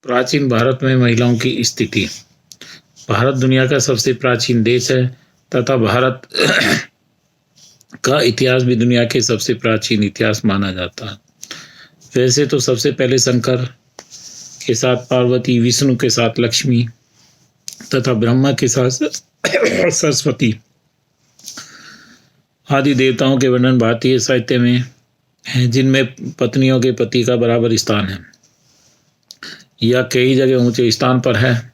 प्राचीन भारत में महिलाओं की स्थिति। भारत दुनिया का सबसे प्राचीन देश है तथा भारत का इतिहास भी दुनिया के सबसे प्राचीन इतिहास माना जाता है। वैसे तो सबसे पहले शंकर के साथ पार्वती, विष्णु के साथ लक्ष्मी तथा ब्रह्मा के साथ सरस्वती आदि देवताओं के वर्णन भारतीय साहित्य में हैं, जिनमें पत्नियों के पति का बराबर स्थान है या कई जगह ऊंचे स्थान पर है।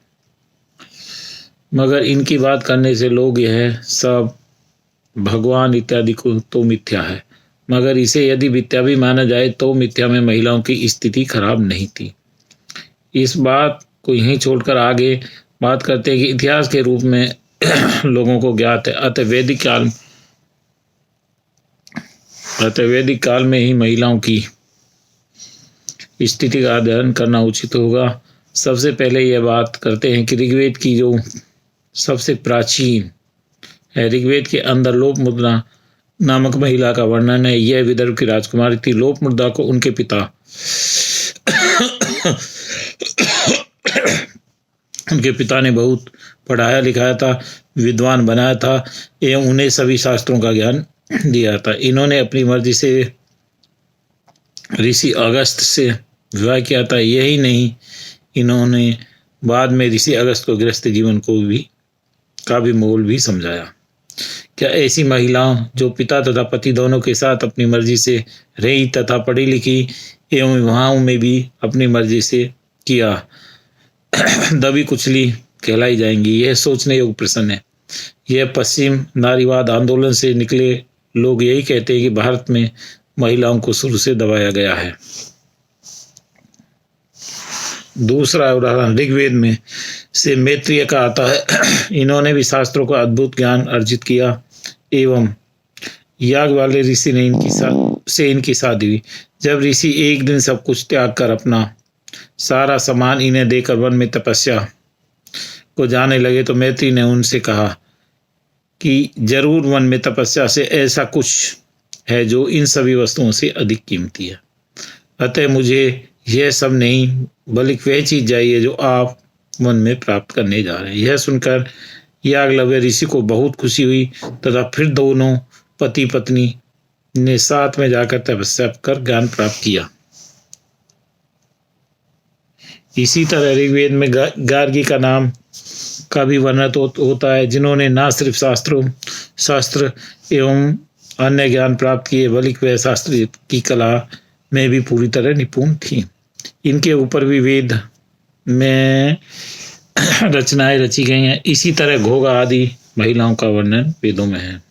मगर इनकी बात करने से लोग यह सब भगवान इत्यादि को तो मिथ्या है, मगर इसे यदि मिथ्या भी माना जाए तो मिथ्या में महिलाओं की स्थिति खराब नहीं थी। इस बात को यहीं छोड़कर आगे बात करते हैं कि इतिहास के रूप में लोगों को ज्ञात है। अतः वैदिक काल में ही महिलाओं की स्थिति का अध्ययन करना उचित होगा। सबसे पहले यह बात करते हैं कि ऋग्वेद की जो सबसे प्राचीन है, ऋग्वेद के अंदर लोपमुद्रा नामक महिला का वर्णन है। यह विदर्भ की राजकुमारी थी। लोपमुद्रा को उनके पिता उनके पिता ने बहुत पढ़ाया लिखाया था, विद्वान बनाया था एवं उन्हें सभी शास्त्रों का ज्ञान दिया था। इन्होंने अपनी मर्जी से ऋषि अगस्त से विवाह किया था। यही नहीं, इन्होंने बाद में ऋषि अगस्त को गृहस्थ जीवन का भी मोल भी समझाया। क्या ऐसी महिलाओं जो पिता तथा पति दोनों के साथ अपनी मर्जी से रही तथा पढ़ी लिखी एवं विवाहों में भी अपनी मर्जी से किया दबी कुचली कहलाई जाएंगी? यह सोचने योग्य प्रश्न है। यह पश्चिम नारीवाद आंदोलन से निकले लोग यही कहते हैं कि भारत में महिलाओं को शुरू से दबाया गया है। दूसरा उदाहरण ऋग्वेद में से मैत्रेय का आता है। इन्होंने भी शास्त्रों का अद्भुत ज्ञान अर्जित किया एवं याग वाले ऋषि ने इनकी शादी हुई। जब ऋषि एक दिन सब कुछ त्याग कर अपना सारा सामान इन्हें देकर वन में तपस्या को जाने लगे तो मैत्री ने उनसे कहा कि जरूर वन में तपस्या से ऐसा कुछ है जो इन सभी वस्तुओं से अधिक कीमती है। अतः मुझे यह सब नहीं बल्कि वह चीज चाहिए जो आप वन में प्राप्त करने जा रहे हैं। यह सुनकर याज्ञवल्क्य ऋषि को बहुत खुशी हुई तथा फिर दोनों पति पत्नी ने साथ में जाकर तपस्या कर ज्ञान प्राप्त किया। इसी तरह ऋग्वेद में गार्गी का नाम का भी वर्णन होता है, जिन्होंने न सिर्फ शास्त्र एवं अन्य ज्ञान प्राप्त किए बल्कि वह शास्त्र की कला में भी पूरी तरह निपुण थी। इनके ऊपर भी वेद में रचनाएं रची गई हैं। इसी तरह घोगा आदि महिलाओं का वर्णन वेदों में है,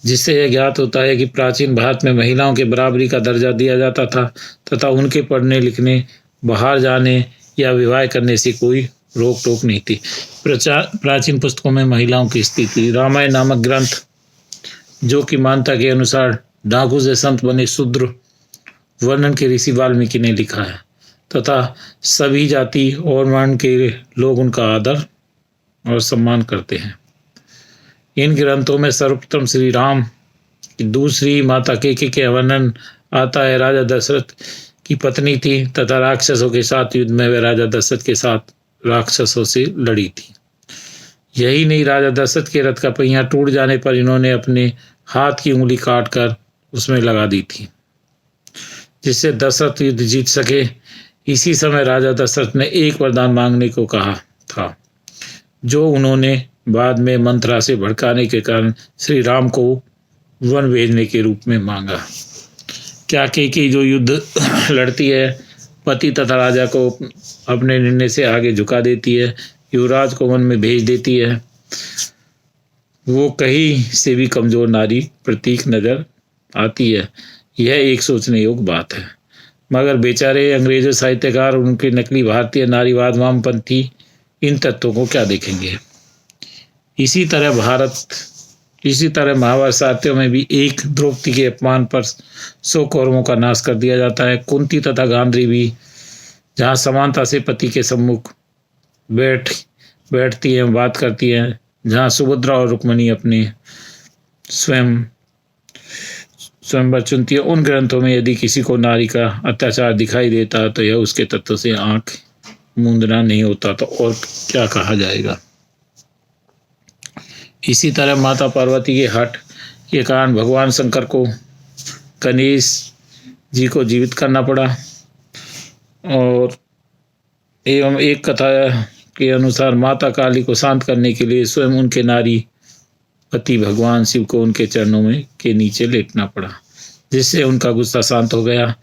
जिससे यह ज्ञात होता है कि प्राचीन भारत में महिलाओं के बराबरी का दर्जा दिया जाता था तथा उनके पढ़ने लिखने, बाहर जाने या विवाह करने से कोई रोक टोक नहीं थी। प्राचीन पुस्तकों में महिलाओं की स्थिति। रामायण नामक ग्रंथ, जो कि मान्यता के अनुसार डाकू से संत बने शूद्र वर्णन के ऋषि वाल्मीकि ने लिखा है तथा सभी जाति और वर्ण के लोग उनका आदर और सम्मान करते हैं। इन ग्रंथों में सर्वप्रथम श्री राम की दूसरी माता केकई के वर्णन आता है। राजा दशरथ की पत्नी थी तथा राक्षसों के साथ युद्ध में वे राजा दशरथ के साथ राक्षसों से लड़ी थी। यही नहीं, राजा दशरथ के रथ का पहिया टूट जाने पर इन्होंने अपने हाथ की उंगली काट कर उसमें लगा दी थी, जिससे दशरथ युद्ध जीत सके। इसी समय राजा दशरथ ने एक वरदान मांगने को कहा था, जो उन्होंने बाद में मंत्रा से भड़काने के कारण श्री राम को वन भेजने के रूप में मांगा। क्या केकई जो युद्ध लड़ती है, पति तथा राजा को अपने निर्णय से आगे झुका देती है, युवराज को वन में भेज देती है, वो कहीं से भी कमजोर नारी प्रतीक नजर आती है। यह एक सोचने योग्य बात है। मगर बेचारे अंग्रेजों साहित्यकार और उनके नकली भारतीय नारीवाद वामपंथी इन तत्वों को क्या देखेंगे। इसी तरह महाभारत साहित्यों में भी एक द्रौपदी के अपमान पर 100 कौरवों का नाश कर दिया जाता है। कुंती तथा गांधारी भी जहाँ समानता से पति के सम्मुख बैठती हैं, बात करती हैं, जहाँ सुभद्रा और रुक्मिणी अपने स्वयं स्वयंवर चुनती है। उन ग्रंथों में यदि किसी को नारी का अत्याचार दिखाई देता तो यह उसके तत्व से आंख मूंदना नहीं होता तो और क्या कहा जाएगा। इसी तरह माता पार्वती के हठ के कारण भगवान शंकर को गणेश जी को जीवित करना पड़ा। और एवं एक कथा के अनुसार माता काली को शांत करने के लिए स्वयं उनके नारी पति भगवान शिव को उनके चरणों में के नीचे लेटना पड़ा, जिससे उनका गुस्सा शांत हो गया।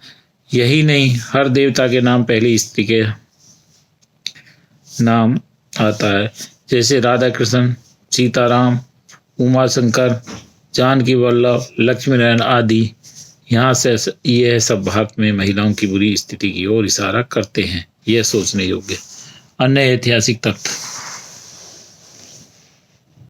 यही नहीं, हर देवता के नाम पहले स्त्री के नाम आता है, जैसे राधा कृष्ण, सीताराम, उमा शंकर, जानकी वल्लभ, लक्ष्मी नारायण आदि। यहाँ से यह सब भारत में महिलाओं की बुरी स्थिति की ओर इशारा करते हैं। यह सोचने योग्य। अन्य ऐतिहासिक तथ्य।